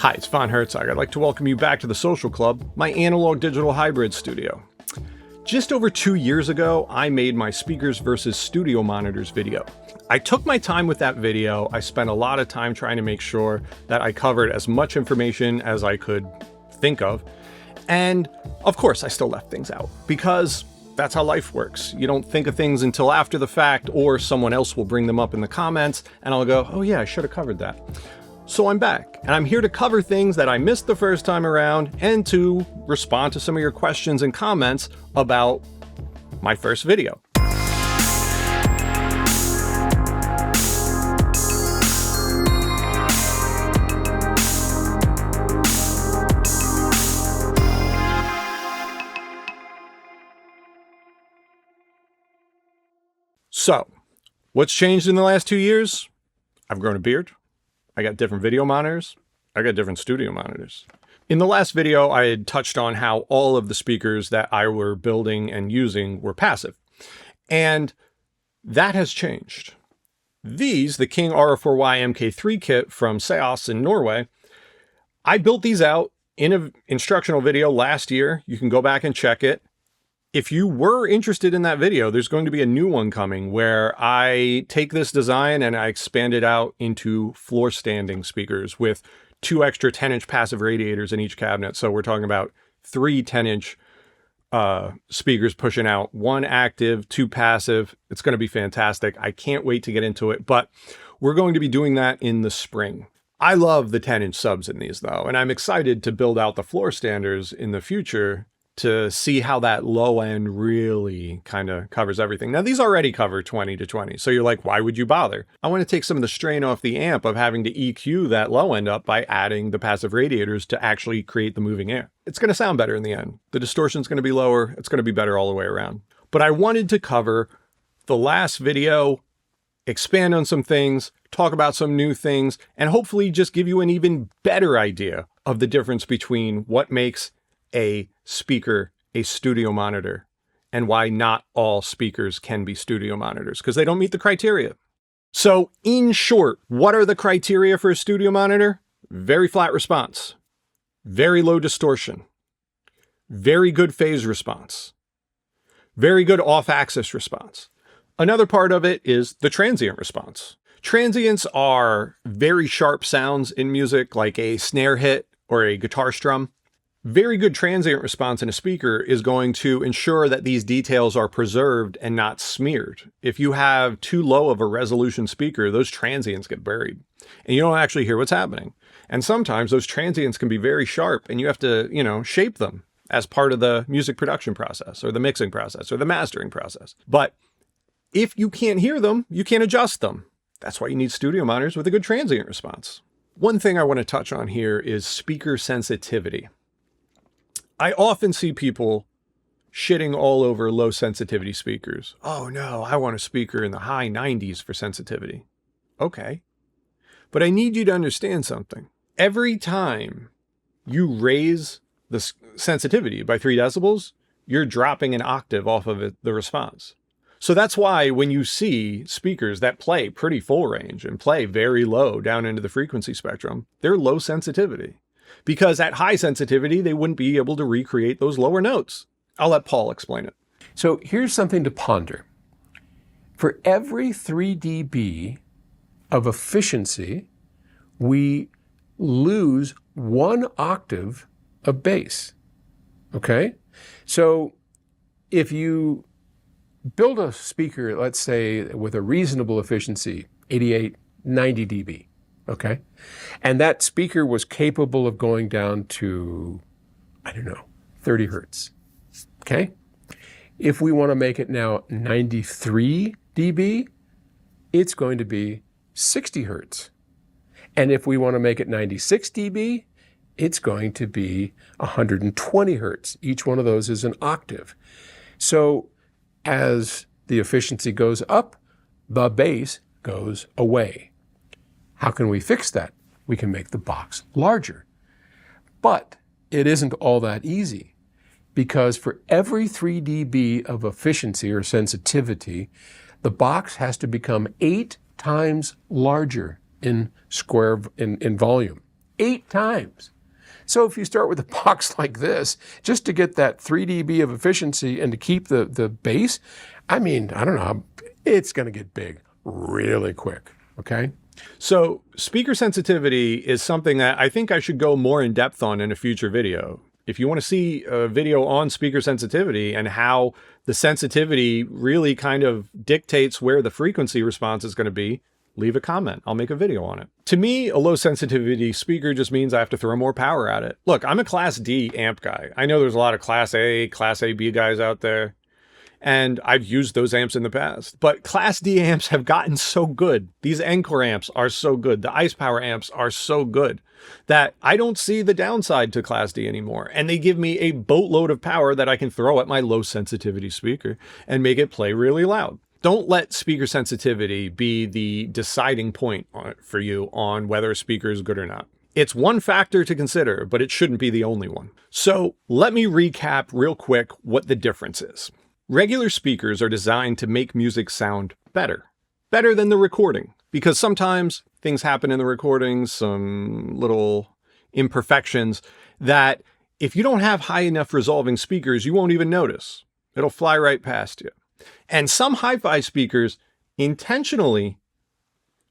Hi, it's Von Hertzog. I'd like to welcome you back to the Social Club, my analog digital hybrid studio. Just over 2 years ago, I made my speakers versus studio monitors video. I took my time with that video. I spent a lot of time trying to make sure that I covered as much information as I could think of. And of course, I still left things out because that's how life works. You don't think of things until after the fact, or someone else will bring them up in the comments and I'll go, oh yeah, I should have covered that. So I'm back, and I'm here to cover things that I missed the first time around and to respond to some of your questions and comments about my first video. So, what's changed in the last 2 years? I've grown a beard. I got different video monitors. I got different studio monitors. In the last video, I had touched on how all of the speakers that I were building and using were passive. And that has changed. These, the King RF4Y MKIII kit from Seos in Norway, I built these out in an instructional video last year. You can go back and check it. If you were interested in that video, there's going to be a new one coming where I take this design and I expand it out into floor standing speakers with 2 extra 10-inch passive radiators in each cabinet. So we're talking about 3 10-inch speakers pushing out, 1 active, 2 passive. It's going to be fantastic. I can't wait to get into it, but we're going to be doing that in the spring. I love the 10-inch subs in these though, and I'm excited to build out the floor standers in the future to see how that low end really kind of covers everything. Now these already cover 20 to 20. So you're like, why would you bother? I want to take some of the strain off the amp of having to EQ that low end up by adding the passive radiators to actually create the moving air. It's going to sound better in the end. The distortion's going to be lower. It's going to be better all the way around. But I wanted to cover the last video, expand on some things, talk about some new things, and hopefully just give you an even better idea of the difference between what makes a speaker a studio monitor and why not all speakers can be studio monitors because they don't meet the criteria. So in short, what are the criteria for a studio monitor? Very flat response, very low distortion, very good phase response, very good off-axis response. Another part of it is the transient response. Transients are very sharp sounds in music, like a snare hit or a guitar strum. Very good transient response in a speaker is going to ensure that these details are preserved and not smeared. If you have too low of a resolution speaker, those transients get buried and you don't actually hear what's happening. And sometimes those transients can be very sharp and you have to, shape them as part of the music production process or the mixing process or the mastering process. But if you can't hear them, you can't adjust them. That's why you need studio monitors with a good transient response. One thing I want to touch on here is speaker sensitivity. I often see people shitting all over low sensitivity speakers. Oh no, I want a speaker in the high 90s for sensitivity. Okay. But I need you to understand something. Every time you raise the sensitivity by 3 decibels, you're dropping an octave off of the response. So that's why when you see speakers that play pretty full range and play very low down into the frequency spectrum, they're low sensitivity. Because at high sensitivity, they wouldn't be able to recreate those lower notes. I'll let Paul explain it. So here's something to ponder. For every 3 dB of efficiency, we lose 1 octave of bass, okay? So if you build a speaker, let's say with a reasonable efficiency, 88, 90 dB, okay? And that speaker was capable of going down to, 30 hertz, okay? If we want to make it now 93 dB, it's going to be 60 hertz. And if we want to make it 96 dB, it's going to be 120 hertz. Each one of those is an octave. So as the efficiency goes up, the bass goes away. How can we fix that? We can make the box larger. But it isn't all that easy because for every 3 dB of efficiency or sensitivity, the box has to become 8 times larger in volume. 8 times. So if you start with a box like this, just to get that 3 dB of efficiency and to keep the bass, I mean, I don't know, it's going to get big really quick, okay? So speaker sensitivity is something that I think I should go more in depth on in a future video. If you want to see a video on speaker sensitivity and how the sensitivity really kind of dictates where the frequency response is going to be, leave a comment. I'll make a video on it. To me, a low sensitivity speaker just means I have to throw more power at it. Look, I'm a Class D amp guy. I know there's a lot of Class AB guys out there, and I've used those amps in the past. But Class D amps have gotten so good. These Encore amps are so good. The Ice Power amps are so good that I don't see the downside to Class D anymore. And they give me a boatload of power that I can throw at my low sensitivity speaker and make it play really loud. Don't let speaker sensitivity be the deciding point for you on whether a speaker is good or not. It's one factor to consider, but it shouldn't be the only one. So let me recap real quick what the difference is. Regular speakers are designed to make music sound better than the recording, because sometimes things happen in the recordings, some little imperfections that if you don't have high enough resolving speakers, you won't even notice. It'll fly right past you. And some hi-fi speakers intentionally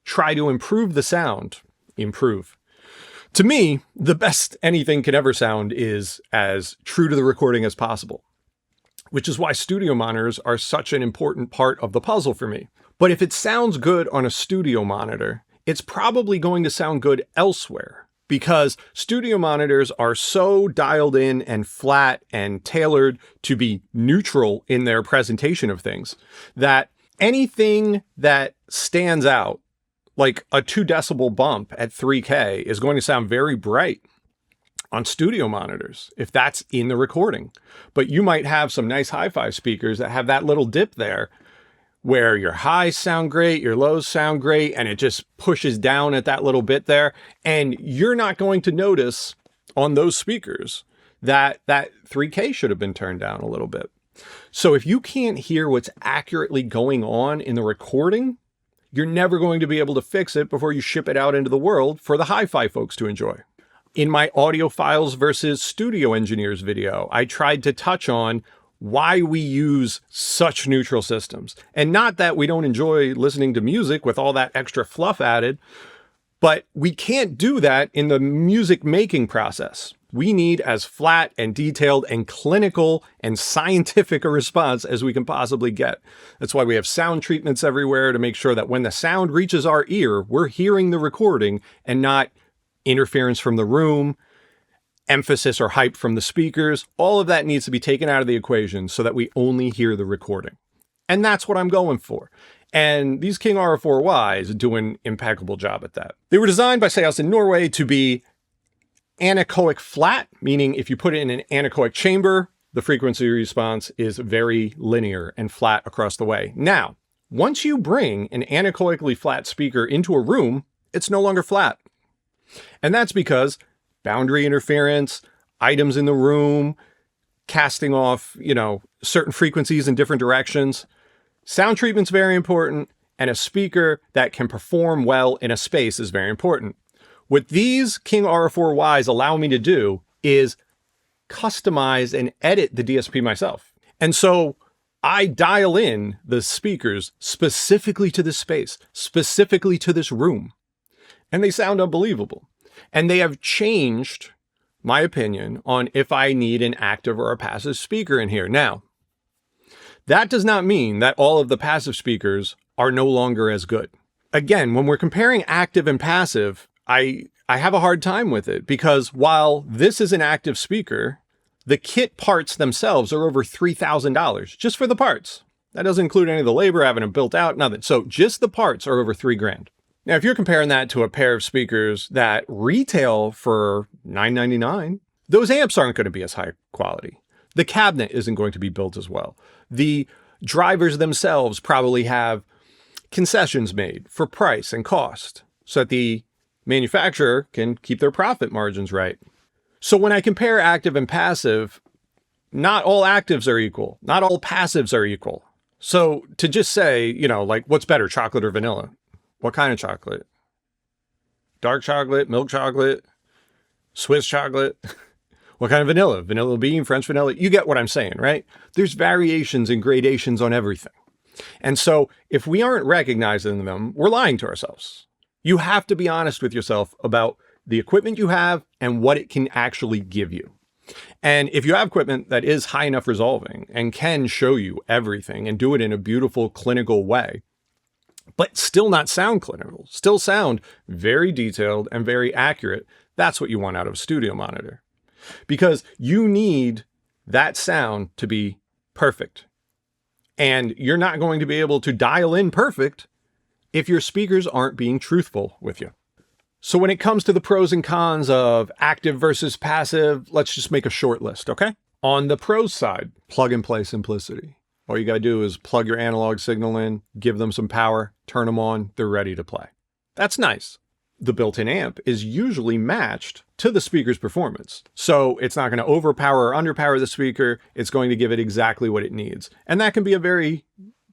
try to improve the sound. To me, the best anything can ever sound is as true to the recording as possible, which is why studio monitors are such an important part of the puzzle for me. But if it sounds good on a studio monitor, it's probably going to sound good elsewhere, because studio monitors are so dialed in and flat and tailored to be neutral in their presentation of things that anything that stands out, like a 2 decibel bump at 3K, is going to sound very bright on studio monitors if that's in the recording. But you might have some nice hi-fi speakers that have that little dip there where your highs sound great, your lows sound great, and it just pushes down at that little bit there. And you're not going to notice on those speakers that that 3K should have been turned down a little bit. So if you can't hear what's accurately going on in the recording, you're never going to be able to fix it before you ship it out into the world for the hi-fi folks to enjoy. In my audiophiles versus studio engineers video, I tried to touch on why we use such neutral systems. And not that we don't enjoy listening to music with all that extra fluff added, but we can't do that in the music making process. We need as flat and detailed and clinical and scientific a response as we can possibly get. That's why we have sound treatments everywhere to make sure that when the sound reaches our ear, we're hearing the recording and not interference from the room, emphasis or hype from the speakers. All of that needs to be taken out of the equation so that we only hear the recording. And that's what I'm going for. And these King R4Ys do an impeccable job at that. They were designed by Seos in Norway to be anechoic flat, meaning if you put it in an anechoic chamber, the frequency response is very linear and flat across the way. Now, once you bring an anechoically flat speaker into a room, it's no longer flat. And that's because boundary interference, items in the room, casting off, certain frequencies in different directions. Sound treatment's very important, and a speaker that can perform well in a space is very important. What these King R4Ys allow me to do is customize and edit the DSP myself. And so I dial in the speakers specifically to this space, specifically to this room, and they sound unbelievable. And they have changed my opinion on if I need an active or a passive speaker in here. Now, that does not mean that all of the passive speakers are no longer as good. Again, when we're comparing active and passive, I have a hard time with it, because while this is an active speaker, the kit parts themselves are over $3,000 just for the parts. That doesn't include any of the labor, having them built out, nothing. So just the parts are over $3,000. Now, if you're comparing that to a pair of speakers that retail for $999, those amps aren't going to be as high quality. The cabinet isn't going to be built as well. The drivers themselves probably have concessions made for price and cost so that the manufacturer can keep their profit margins right. So when I compare active and passive, not all actives are equal. Not all passives are equal. So to just say, what's better, chocolate or vanilla? What kind of chocolate? Dark chocolate, milk chocolate, Swiss chocolate. What kind of vanilla? Vanilla bean, French vanilla? You get what I'm saying, right? There's variations and gradations on everything. And so if we aren't recognizing them, we're lying to ourselves. You have to be honest with yourself about the equipment you have and what it can actually give you. And if you have equipment that is high enough resolving and can show you everything and do it in a beautiful clinical way, but still not sound clinical, still sound very detailed and very accurate, that's what you want out of a studio monitor. Because you need that sound to be perfect. And you're not going to be able to dial in perfect if your speakers aren't being truthful with you. So when it comes to the pros and cons of active versus passive, let's just make a short list, okay? On the pros side, plug and play simplicity. All you got to do is plug your analog signal in, give them some power, turn them on, they're ready to play. That's nice. The built-in amp is usually matched to the speaker's performance. So it's not going to overpower or underpower the speaker. It's going to give it exactly what it needs. And that can be a very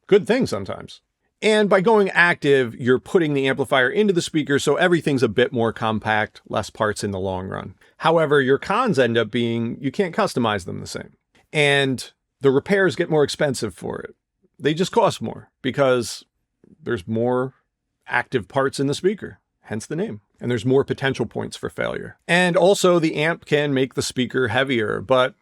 good thing sometimes. And by going active, you're putting the amplifier into the speaker, so everything's a bit more compact, less parts in the long run. However, your cons end up being you can't customize them the same. And the repairs get more expensive for it. They just cost more because there's more active parts in the speaker, hence the name. And there's more potential points for failure. And also the amp can make the speaker heavier, but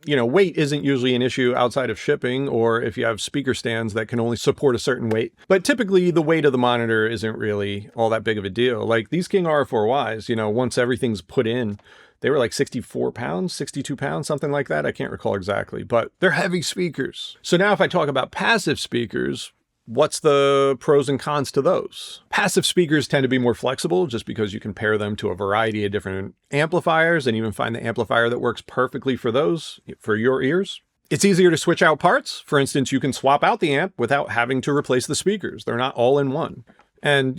weight isn't usually an issue outside of shipping or if you have speaker stands that can only support a certain weight. But typically the weight of the monitor isn't really all that big of a deal. Like these King R4Ys, once everything's put in, they were like 64 pounds, 62 pounds, something like that. I can't recall exactly, but they're heavy speakers. So now if I talk about passive speakers, what's the pros and cons to those? Passive speakers tend to be more flexible just because you can pair them to a variety of different amplifiers and even find the amplifier that works perfectly for those, for your ears. It's easier to switch out parts. For instance, you can swap out the amp without having to replace the speakers. They're not all in one. And,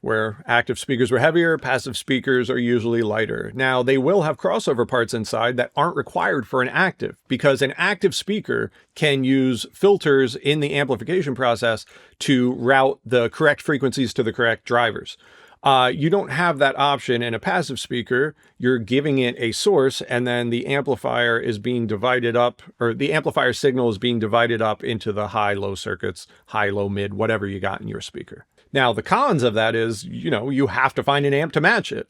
where active speakers were heavier, passive speakers are usually lighter. Now, they will have crossover parts inside that aren't required for an active, because an active speaker can use filters in the amplification process to route the correct frequencies to the correct drivers. You don't have that option in a passive speaker. You're giving it a source, and then the amplifier is being divided up, or the amplifier signal is being divided up into the high-low circuits, high, low, mid, whatever you got in your speaker. Now, the cons of that is, you have to find an amp to match it.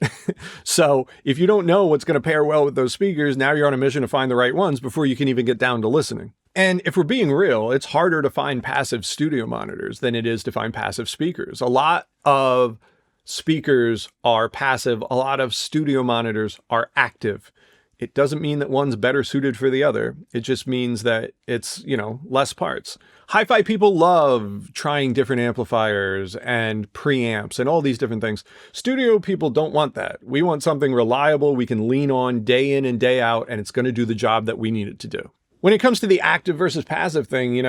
So if you don't know what's going to pair well with those speakers, now you're on a mission to find the right ones before you can even get down to listening. And if we're being real, it's harder to find passive studio monitors than it is to find passive speakers. A lot of speakers are passive. A lot of studio monitors are active. It doesn't mean that one's better suited for the other. It just means that it's, less parts. HiFi people love trying different amplifiers and preamps and all these different things. Studio people don't want that. We want something reliable we can lean on day in and day out, and it's going to do the job that we need it to do. When it comes to the active versus passive thing,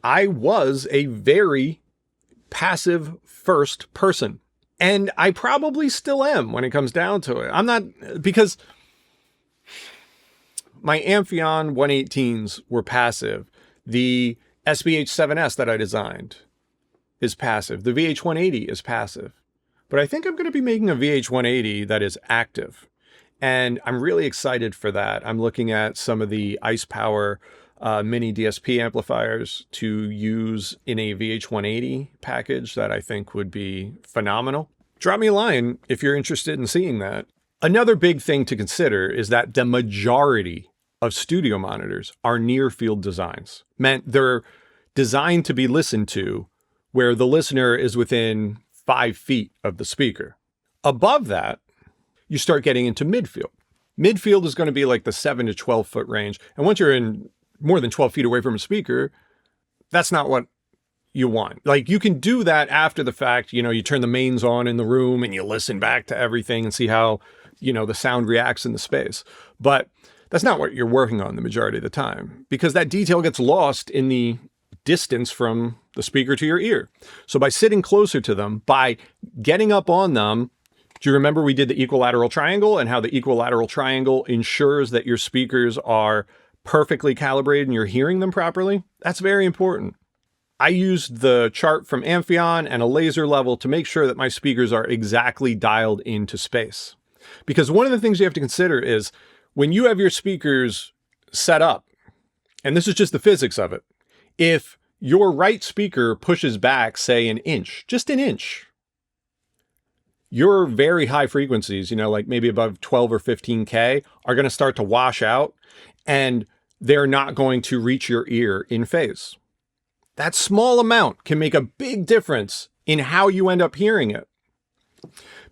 I was a very passive first person. And I probably still am when it comes down to it. I'm not, because my Amphion 118s were passive. The SBH7S that I designed is passive. The VH180 is passive. But I think I'm going to be making a VH180 that is active. And I'm really excited for that. I'm looking at some of the Ice Power mini DSP amplifiers to use in a VH180 package that I think would be phenomenal. Drop me a line if you're interested in seeing that. Another big thing to consider is that the majority of studio monitors are near field designs. They're designed to be listened to where the listener is within 5 feet of the speaker. Above that, you start getting into midfield. Midfield is going to be like the 7 to 12 foot range. And once you're in more than 12 feet away from a speaker, that's not what you want. Like, you can do that after the fact. You turn the mains on in the room and you listen back to everything and see how, the sound reacts in the space. But that's not what you're working on the majority of the time, because that detail gets lost in the distance from the speaker to your ear. So by sitting closer to them, by getting up on them, do you remember we did the equilateral triangle and how the equilateral triangle ensures that your speakers are perfectly calibrated and you're hearing them properly? That's very important. I used the chart from Amphion and a laser level to make sure that my speakers are exactly dialed into space. Because one of the things you have to consider is when you have your speakers set up, and this is just the physics of it, if your right speaker pushes back, say, an inch, just an inch, your very high frequencies, you know, like maybe above 12 or 15K, are going to start to wash out, and they're not going to reach your ear in phase. That small amount can make a big difference in how you end up hearing it.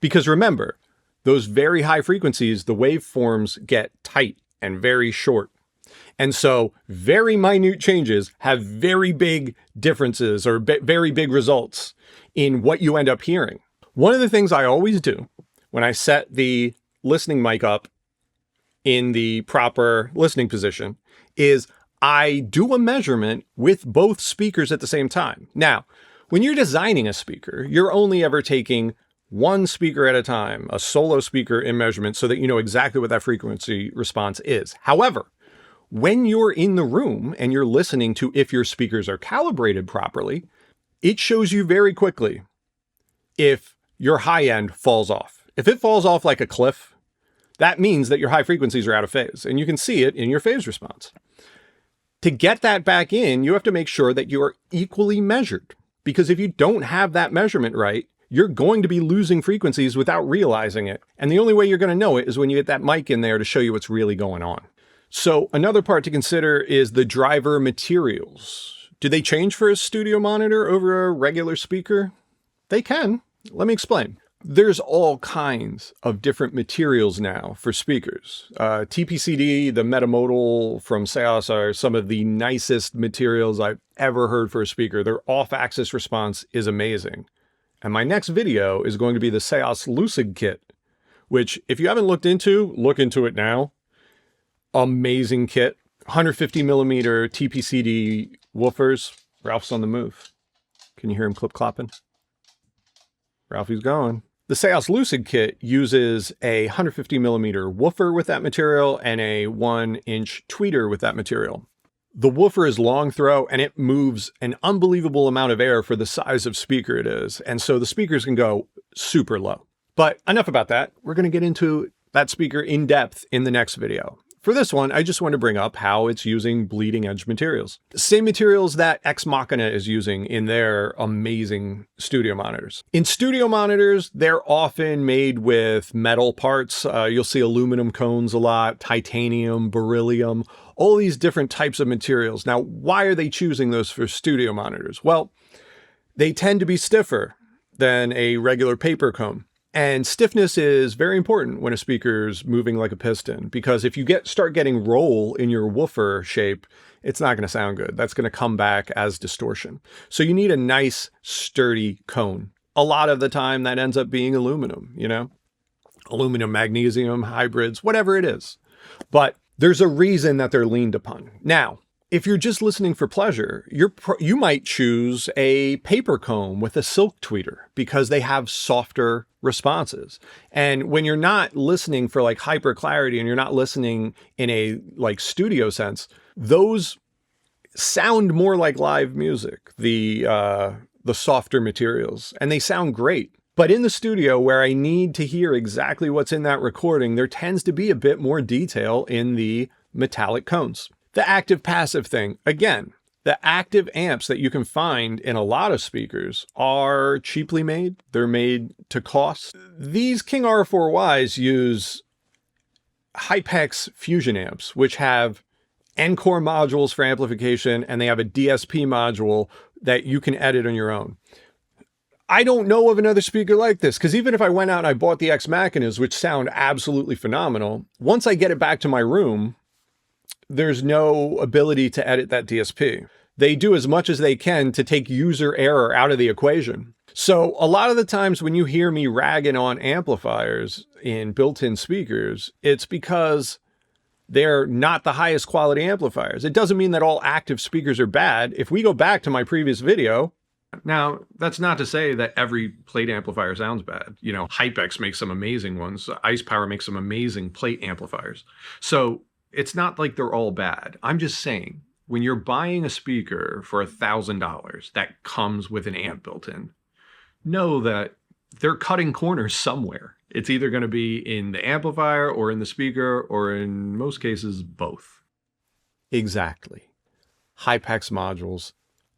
Because remember, those very high frequencies, the waveforms get tight and very short. And so very minute changes have very big differences or very big results in what you end up hearing. One of the things I always do when I set the listening mic up in the proper listening position is I do a measurement with both speakers at the same time. Now, when you're designing a speaker, you're only ever taking one speaker at a time, a solo speaker in measurement, so that you know exactly what that frequency response is. However, when you're in the room and you're listening to if your speakers are calibrated properly, it shows you very quickly if your high end falls off. If it falls off like a cliff, that means that your high frequencies are out of phase, and you can see it in your phase response. To get that back in, you have to make sure that you are equally measured, because if you don't have that measurement right, you're going to be losing frequencies without realizing it. And the only way you're going to know it is when you get that mic in there to show you what's really going on. So another part to consider is the driver materials. Do they change for a studio monitor over a regular speaker? They can. Let me explain. There's all kinds of different materials now for speakers. TPCD, the metamodal from Seos are some of the nicest materials I've ever heard for a speaker. Their off-axis response is amazing. And my next video is going to be the Seos Lucid Kit, which if you haven't looked into, look into it now. Amazing kit. 150 millimeter TPCD woofers. Ralph's on the move. Can you hear him clip-clopping? Ralphie's going. The Seos Lucid Kit uses a 150 millimeter woofer with that material and a 1-inch tweeter with that material. The woofer is long throw and it moves an unbelievable amount of air for the size of speaker it is. And so the speakers can go super low. But enough about that. We're going to get into that speaker in depth in the next video. For this one, I just want to bring up how it's using bleeding edge materials. Same materials that Ex Machina is using in their amazing studio monitors. In studio monitors, they're often made with metal parts. You'll see aluminum cones a lot, titanium, beryllium, all these different types of materials. Now, why are they choosing those for studio monitors? Well, they tend to be stiffer than a regular paper cone. And stiffness is very important when a speaker's moving like a piston, because if you start getting roll in your woofer shape, it's not going to sound good. That's going to come back as distortion. So you need a nice, sturdy cone. A lot of the time that ends up being aluminum, you know, aluminum, magnesium, hybrids, whatever it is. But there's a reason that they're leaned upon. Now, if you're just listening for pleasure, you might choose a paper cone with a silk tweeter because they have softer responses. And when you're not listening for like hyper clarity and you're not listening in a like studio sense, those sound more like live music, the softer materials, and they sound great. But in the studio where I need to hear exactly what's in that recording, there tends to be a bit more detail in the metallic cones. The active passive thing, again, the active amps that you can find in a lot of speakers are cheaply made. They're made to cost. These King R4Ys use Hypex fusion amps, which have Encore modules for amplification, and they have a DSP module that you can edit on your own. I don't know of another speaker like this, because even if I went out and I bought the Ex Machinas, which sound absolutely phenomenal, once I get it back to my room, there's no ability to edit that DSP. They do as much as they can to take user error out of the equation. So a lot of the times when you hear me ragging on amplifiers in built-in speakers, it's because they're not the highest quality amplifiers. It doesn't mean that all active speakers are bad. If we go back to my previous video, now that's not to say that every plate amplifier sounds bad. You know, Hypex makes some amazing ones. Ice Power makes some amazing plate amplifiers. So it's not like they're all bad. I'm just saying, when you're buying a speaker for $1,000 that comes with an amp built in, know that they're cutting corners somewhere. It's either going to be in the amplifier or in the speaker, or in most cases, both. Exactly. HiPAX modules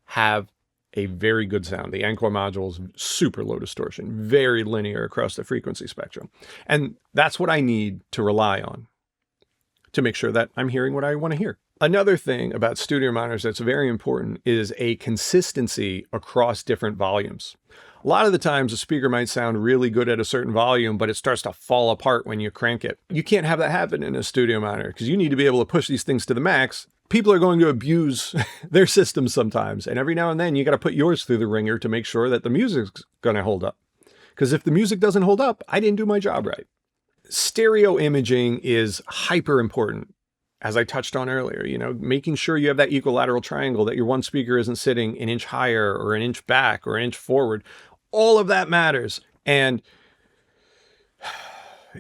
have a very good sound. The Encore module is super low distortion, very linear across the frequency spectrum. And that's what I need to rely on to make sure that I'm hearing what I want to hear. Another thing about studio monitors that's very important is a consistency across different volumes. A lot of the times a speaker might sound really good at a certain volume, but it starts to fall apart when you crank it. You can't have that happen in a studio monitor because you need to be able to push these things to the max. People are going to abuse their systems sometimes. And every now and then you got to put yours through the ringer to make sure that the music's going to hold up. Because if the music doesn't hold up, I didn't do my job right. Stereo imaging is hyper important. As I touched on earlier, making sure you have that equilateral triangle, that your one speaker isn't sitting an inch higher or an inch back or an inch forward. All of that matters. And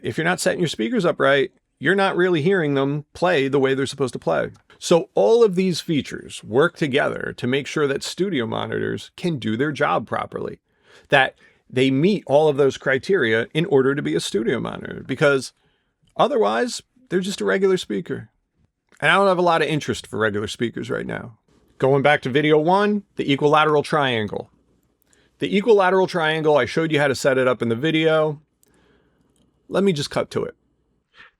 if you're not setting your speakers up right, you're not really hearing them play the way they're supposed to play. So all of these features work together to make sure that studio monitors can do their job properly, that they meet all of those criteria in order to be a studio monitor, because otherwise they're just a regular speaker. And I don't have a lot of interest for regular speakers right now. Going back to video 1, the equilateral triangle. The equilateral triangle, I showed you how to set it up in the video. Let me just cut to it.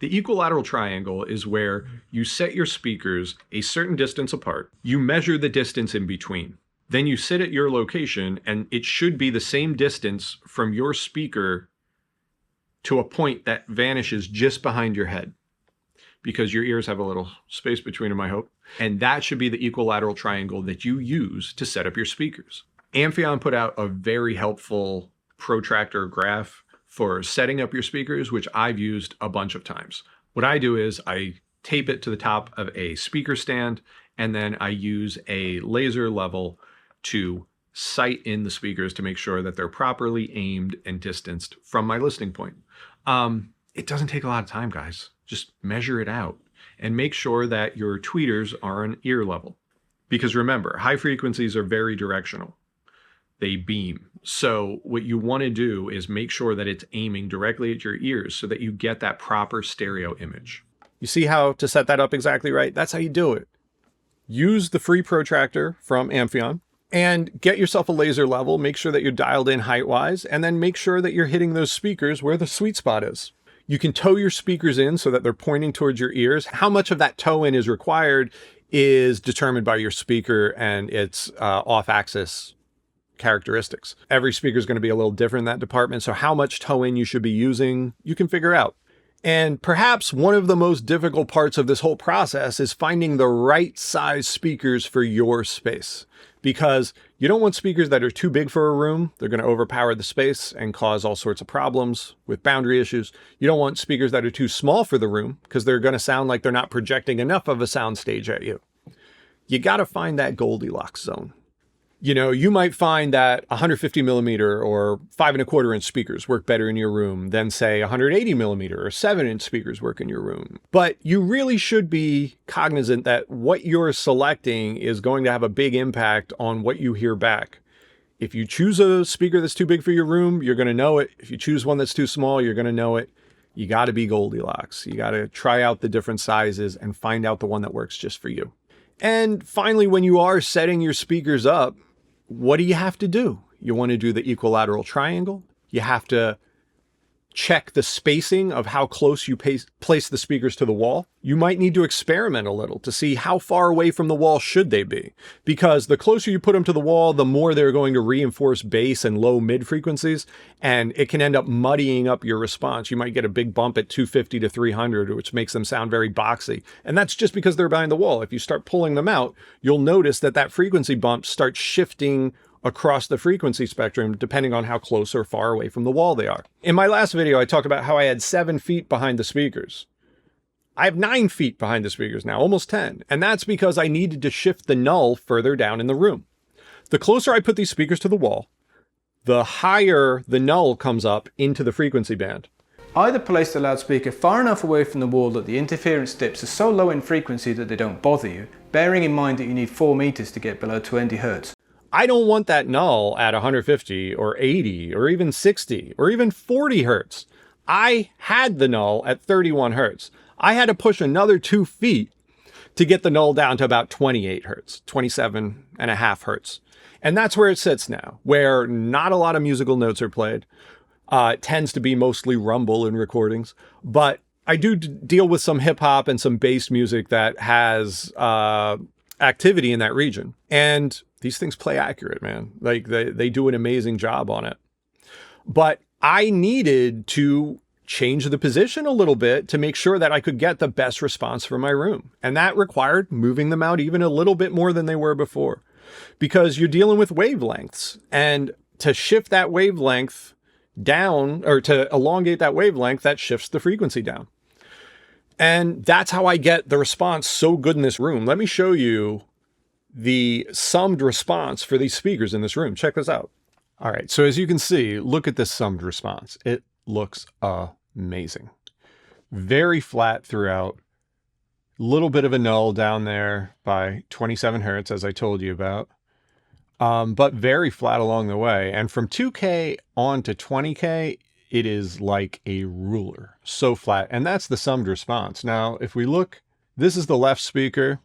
The equilateral triangle is where you set your speakers a certain distance apart. You measure the distance in between. Then you sit at your location, and it should be the same distance from your speaker to a point that vanishes just behind your head, because your ears have a little space between them, I hope. And that should be the equilateral triangle that you use to set up your speakers. Amphion put out a very helpful protractor graph for setting up your speakers, which I've used a bunch of times. What I do is I tape it to the top of a speaker stand, and then I use a laser level to sight in the speakers to make sure that they're properly aimed and distanced from my listening point. It doesn't take a lot of time, guys. Just measure it out and make sure that your tweeters are on ear level. Because remember, high frequencies are very directional. They beam. So what you want to do is make sure that it's aiming directly at your ears so that you get that proper stereo image. You see how to set that up exactly right? That's how you do it. Use the free protractor from Amphion and get yourself a laser level. Make sure that you're dialed in height-wise, and then make sure that you're hitting those speakers where the sweet spot is. You can toe your speakers in so that they're pointing towards your ears. How much of that toe in is required is determined by your speaker and its off-axis characteristics. Every speaker is going to be a little different in that department, so how much toe in you should be using, you can figure out. And perhaps one of the most difficult parts of this whole process is finding the right size speakers for your space, because you don't want speakers that are too big for a room. They're going to overpower the space and cause all sorts of problems with boundary issues. You don't want speakers that are too small for the room, because they're going to sound like they're not projecting enough of a sound stage at you. You got to find that Goldilocks zone. You might find that 150 millimeter or 5¼ inch speakers work better in your room than, say, 180 millimeter or 7-inch speakers work in your room. But you really should be cognizant that what you're selecting is going to have a big impact on what you hear back. If you choose a speaker that's too big for your room, you're going to know it. If you choose one that's too small, you're going to know it. You got to be Goldilocks. You got to try out the different sizes and find out the one that works just for you. And finally, when you are setting your speakers up, what do you have to do? You want to do the equilateral triangle. You have to check the spacing of how close you place the speakers to the wall. You might need to experiment a little to see how far away from the wall should they be, because the closer you put them to the wall, the more they're going to reinforce bass and low mid frequencies, and it can end up muddying up your response. You might get a big bump at 250 to 300, which makes them sound very boxy. And that's just because they're behind the wall. If you start pulling them out, you'll notice that that frequency bump starts shifting across the frequency spectrum, depending on how close or far away from the wall they are. In my last video, I talked about how I had 7 feet behind the speakers. I have 9 feet behind the speakers now, almost 10. And that's because I needed to shift the null further down in the room. The closer I put these speakers to the wall, the higher the null comes up into the frequency band. Either place the loudspeaker far enough away from the wall that the interference dips are so low in frequency that they don't bother you, bearing in mind that you need 4 meters to get below 20 Hz. I don't want that null at 150 or 80 or even 60 or even 40 Hertz. I had the null at 31 hertz. I had to push another 2 feet to get the null down to about 28 hertz, 27.5 hertz. And that's where it sits now, where not a lot of musical notes are played. It tends to be mostly rumble in recordings, but I do deal with some hip hop and some bass music that has activity in that region. And these things play accurate, man. Like they do an amazing job on it. But I needed to change the position a little bit to make sure that I could get the best response from my room. And that required moving them out even a little bit more than they were before, because you're dealing with wavelengths, and to shift that wavelength down, or to elongate that wavelength, that shifts the frequency down. And that's how I get the response so good in this room. Let me show you the summed response for these speakers in this room. Check this out. All right, so as you can see, look at this summed response. It looks amazing. Very flat throughout. Little bit of a null down there by 27 hertz, as I told you about. But very flat along the way. And from 2K on to 20K, it is like a ruler. So flat. And that's the summed response. Now, if we look, this is the left speaker.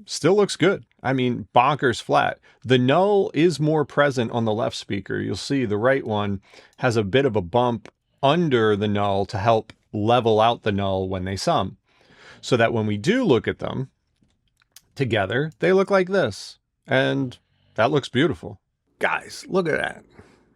Still looks good. I mean, bonkers flat. The null is more present on the left speaker. You'll see the right one has a bit of a bump under the null to help level out the null when they sum, so that when we do look at them together, they look like this. And that looks beautiful. Guys, look at that.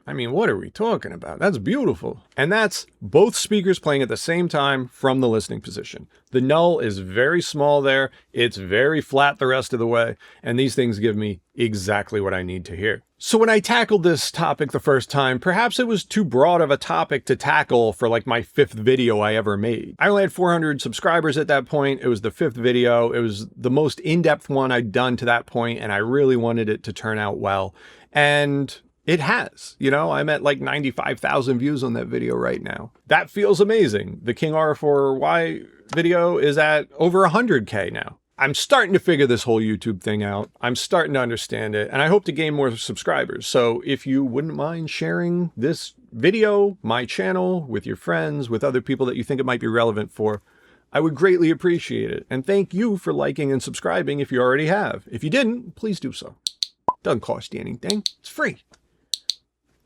I mean, what are we talking about? That's beautiful. And that's both speakers playing at the same time from the listening position. The null is very small there. It's very flat the rest of the way. And these things give me exactly what I need to hear. So when I tackled this topic the first time, perhaps it was too broad of a topic to tackle for like my 5th video I ever made. I only had 400 subscribers at that point. It was the 5th video. It was the most in-depth one I'd done to that point, and I really wanted it to turn out well. And it has. You know, I'm at like 95,000 views on that video right now. That feels amazing. The King R4Y video is at over 100K now. I'm starting to figure this whole YouTube thing out. I'm starting to understand it, and I hope to gain more subscribers. So if you wouldn't mind sharing this video, my channel, with your friends, with other people that you think it might be relevant for, I would greatly appreciate it. And thank you for liking and subscribing if you already have. If you didn't, please do so. Doesn't cost you anything. It's free.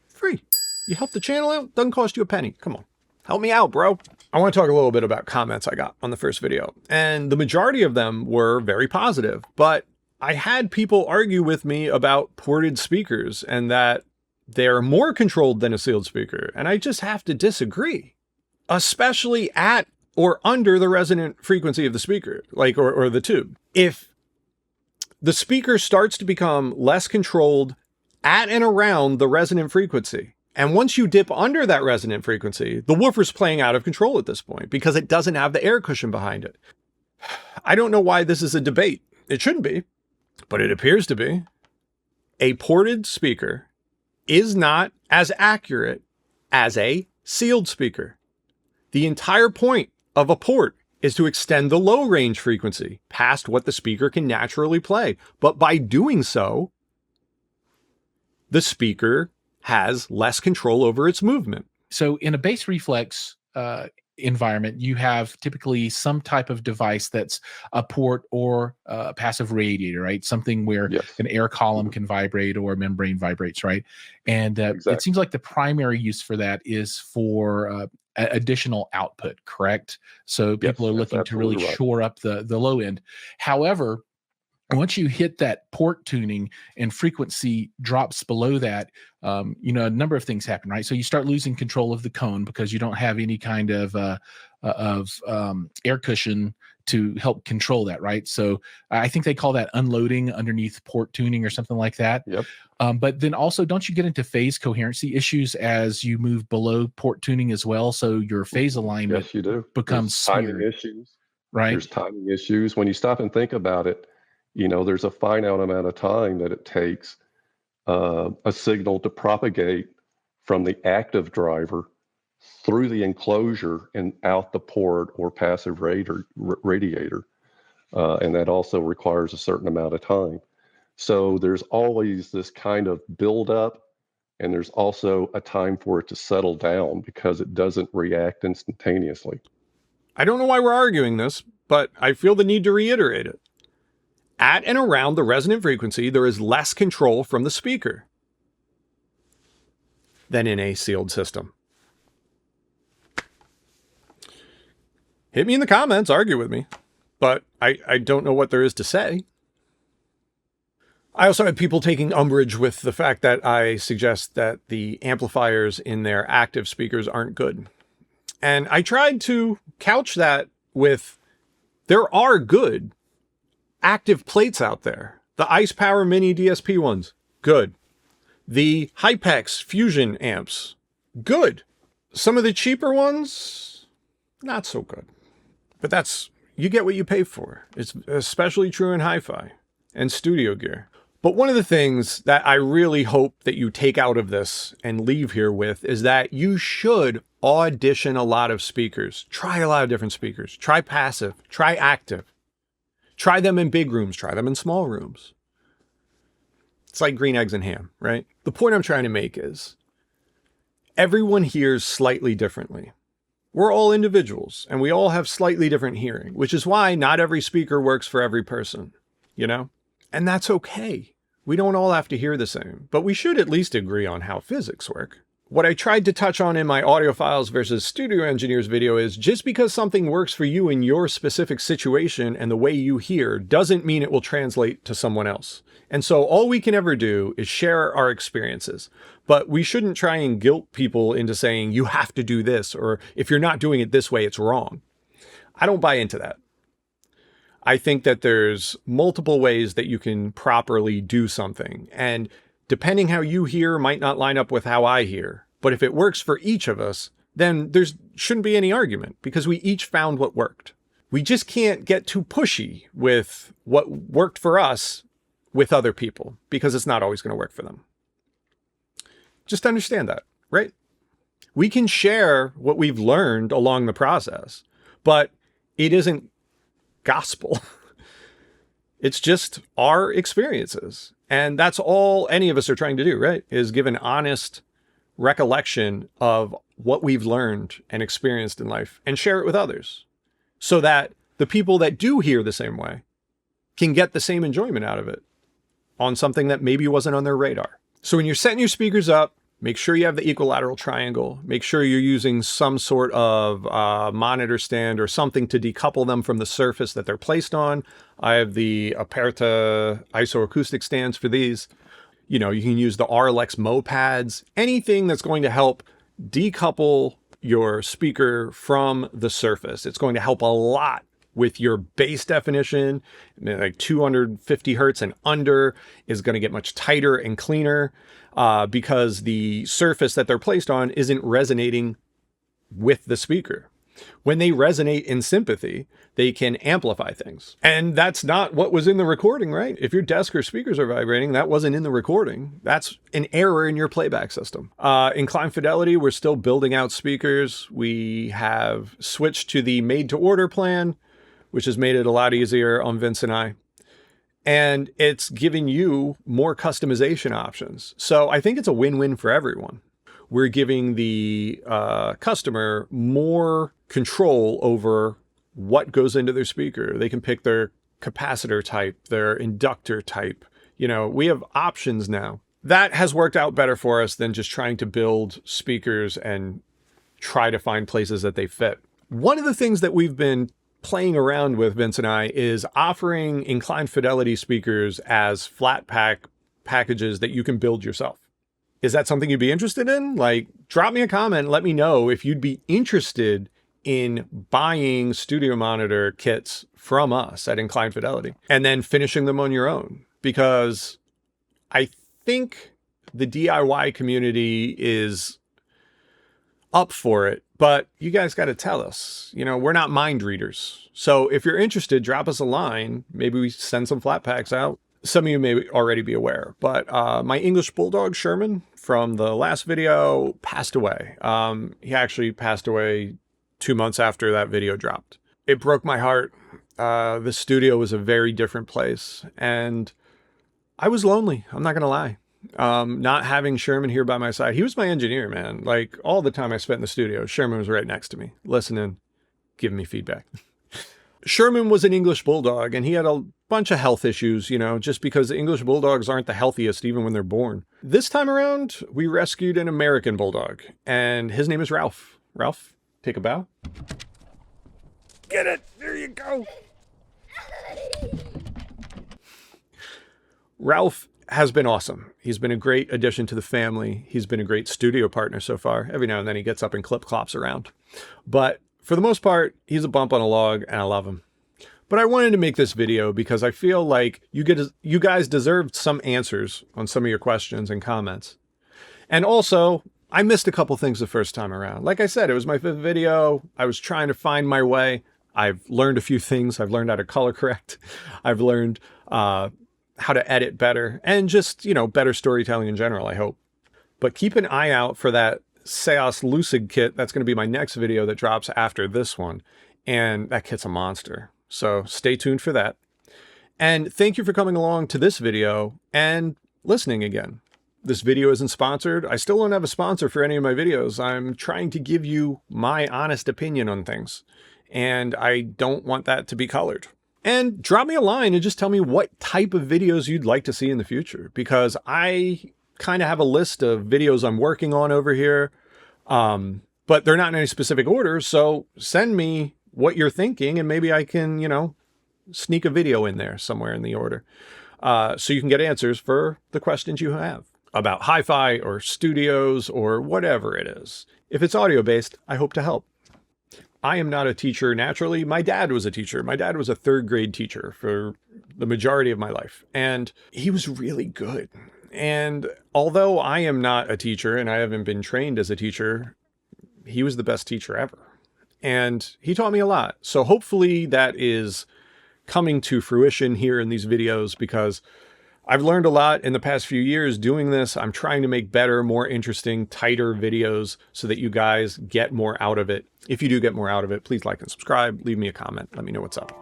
Free. You help the channel out, doesn't cost you a penny. Come on, help me out, bro. I want to talk a little bit about comments I got on the first video, and the majority of them were very positive, but I had people argue with me about ported speakers and that they're more controlled than a sealed speaker, and I just have to disagree, especially at or under the resonant frequency of the speaker, like, or the tube. If the speaker starts to become less controlled at and around the resonant frequency, and once you dip under that resonant frequency, the woofer's playing out of control at this point because it doesn't have the air cushion behind it. I don't know why this is a debate. It shouldn't be, but it appears to be. A ported speaker is not as accurate as a sealed speaker. The entire point of a port is to extend the low range frequency past what the speaker can naturally play. But by doing so, the speaker has less control over its movement. So in a bass reflex environment, you have typically some type of device that's a port or a passive radiator, right? Something where an air column can vibrate or a membrane vibrates, right? And it seems like the primary use for that is for additional output, correct? So people are looking to really shore up the low end. However, once you hit that port tuning and frequency drops below that, you know, a number of things happen, right? So you start losing control of the cone because you don't have any kind of air cushion to help control that, right? So I think they call that unloading underneath port tuning or something like that. But then also, don't you get into phase coherency issues as you move below port tuning as well? So your phase alignment becomes timing issues, right? There's timing issues. When you stop and think about it, you know, there's a finite amount of time that it takes a signal to propagate from the active driver through the enclosure and out the port or passive radiator. And that also requires a certain amount of time. So there's always this kind of buildup And there's also a time for it to settle down because it doesn't react instantaneously. I don't know why we're arguing this, but I feel the need to reiterate it. At and around the resonant frequency, there is less control from the speaker than in a sealed system. Hit me in the comments, argue with me, but I don't know what there is to say. I also had people taking umbrage with the fact that I suggest that the amplifiers in their active speakers aren't good. And I tried to couch that with, there are good active plates out there. The Ice Power Mini DSP ones, good. The Hypex Fusion amps, good. Some of the cheaper ones, not so good. But you get what you pay for. It's especially true in hi-fi and studio gear. But one of the things that I really hope that you take out of this and leave here with is that you should audition a lot of speakers. Try a lot of different speakers. Try passive. Try active. Try them in big rooms. Try them in small rooms. It's like green eggs and ham, right? The point I'm trying to make is everyone hears slightly differently. We're all individuals and we all have slightly different hearing, which is why not every speaker works for every person, you know? And that's okay. We don't all have to hear the same, but we should at least agree on how physics work. What I tried to touch on in my Audiophiles versus Studio Engineers video is just because something works for you in your specific situation and the way you hear doesn't mean it will translate to someone else. And so all we can ever do is share our experiences, but we shouldn't try and guilt people into saying you have to do this, or if you're not doing it this way, it's wrong. I don't buy into that. I think that there's multiple ways that you can properly do something. And depending how you hear might not line up with how I hear. But if it works for each of us, then there shouldn't be any argument because we each found what worked. We just can't get too pushy with what worked for us with other people because it's not always going to work for them. Just understand that, right? We can share what we've learned along the process, but it isn't gospel. It's just our experiences. And that's all any of us are trying to do, right? Is give an honest recollection of what we've learned and experienced in life and share it with others so that the people that do hear the same way can get the same enjoyment out of it on something that maybe wasn't on their radar. So when you're setting your speakers up, make sure you have the Equilateral Triangle. Make sure you're using some sort of monitor stand or something to decouple them from the surface that they're placed on. I have the Aperta isoacoustic stands for these. You know, you can use the RLX Mo pads, anything that's going to help decouple your speaker from the surface. It's going to help a lot with your bass definition. Like 250 hertz and under is going to get much tighter and cleaner because the surface that they're placed on isn't resonating with the speaker. When they resonate in sympathy, they can amplify things. And that's not what was in the recording, right? If your desk or speakers are vibrating, that wasn't in the recording. That's an error in your playback system. In Fidelity, we're still building out speakers. We have switched to the made-to-order plan, which has made it a lot easier on Vince and I. And it's giving you more customization options. So I think it's a win-win for everyone. We're giving the customer more control over what goes into their speaker. They can pick their capacitor type, their inductor type. You know, we have options now. That has worked out better for us than just trying to build speakers and try to find places that they fit. One of the things that we've been playing around with, Vince and I, is offering Inclined Fidelity speakers as flat pack packages that you can build yourself. Is that something you'd be interested in? Like, drop me a comment and let me know if you'd be interested in buying studio monitor kits from us at Inclined Fidelity and then finishing them on your own. Because I think the DIY community is up for it, but you guys got to tell us. You know, we're not mind readers. So if you're interested, drop us a line. Maybe we send some flat packs out. Some of you may already be aware, but my English Bulldog Sherman from the last video passed away. He actually passed away 2 months after that video dropped. It broke my heart. The studio was a very different place and I was lonely. I'm not going to lie. Not having Sherman here by my side. He was my engineer, man. Like all the time I spent in the studio, Sherman was right next to me, listening, giving me feedback. Sherman was an English bulldog, and he had a bunch of health issues, you know, just because the English bulldogs aren't the healthiest even when they're born. This time around, we rescued an American bulldog, and his name is Ralph. Ralph, take a bow. Get it! There you go! Ralph has been awesome. He's been a great addition to the family. He's been a great studio partner so far. Every now and then he gets up and clip-clops around. But for the most part, he's a bump on a log, and I love him. But I wanted to make this video because I feel like you guys deserved some answers on some of your questions and comments. And also, I missed a couple things the first time around. Like I said, it was my 5th video. I was trying to find my way. I've learned a few things. I've learned how to color correct. I've learned how to edit better and just, you know, better storytelling in general, I hope. But keep an eye out for that Seos Lucid kit. That's going to be my next video that drops after this one. And that kit's a monster. So stay tuned for that. And thank you for coming along to this video and listening again. This video isn't sponsored. I still don't have a sponsor for any of my videos. I'm trying to give you my honest opinion on things. And I don't want that to be colored. And drop me a line and just tell me what type of videos you'd like to see in the future, because I kind of have a list of videos I'm working on over here, but they're not in any specific order. So send me what you're thinking and maybe I can, you know, sneak a video in there somewhere in the order, so you can get answers for the questions you have about hi-fi or studios or whatever it is. If it's audio-based, I hope to help. I am not a teacher naturally. My dad was a teacher. My dad was a 3rd grade teacher for the majority of my life, and he was really good. And although I am not a teacher and I haven't been trained as a teacher, he was the best teacher ever. And he taught me a lot. So hopefully that is coming to fruition here in these videos, because I've learned a lot in the past few years doing this. I'm trying to make better, more interesting, tighter videos so that you guys get more out of it. If you do get more out of it, please like and subscribe. Leave me a comment. Let me know what's up.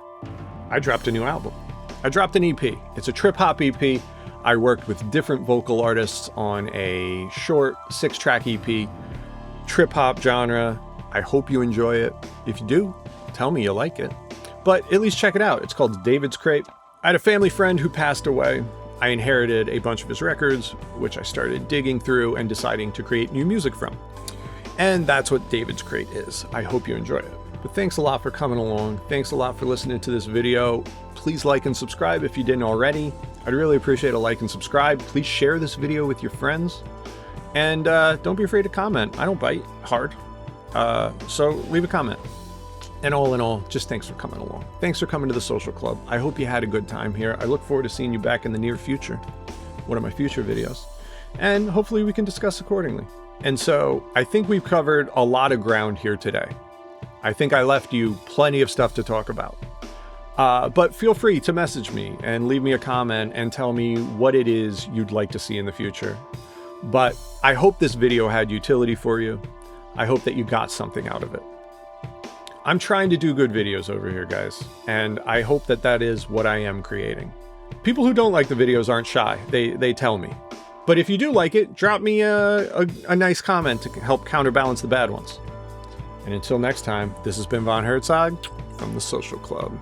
I dropped a new album. I dropped an EP. It's a trip-hop EP. I worked with different vocal artists on a short 6-track EP, trip-hop genre. I hope you enjoy it. If you do, tell me you like it. But at least check it out. It's called David's Crate. I had a family friend who passed away. I inherited a bunch of his records, which I started digging through and deciding to create new music from. And that's what David's Crate is. I hope you enjoy it. But thanks a lot for coming along. Thanks a lot for listening to this video. Please like and subscribe if you didn't already. I'd really appreciate a like and subscribe. Please share this video with your friends. And don't be afraid to comment. I don't bite hard. So leave a comment. And all in all, just thanks for coming along. Thanks for coming to the social club. I hope you had a good time here. I look forward to seeing you back in the near future, one of my future videos, and hopefully we can discuss accordingly. And so I think we've covered a lot of ground here today. I think I left you plenty of stuff to talk about. But feel free to message me and leave me a comment and tell me what it is you'd like to see in the future. But I hope this video had utility for you. I hope that you got something out of it. I'm trying to do good videos over here, guys, and I hope that that is what I am creating. People who don't like the videos aren't shy. They tell me. But if you do like it, drop me a nice comment to help counterbalance the bad ones. And until next time, this has been Von Hertzog from the Social Club.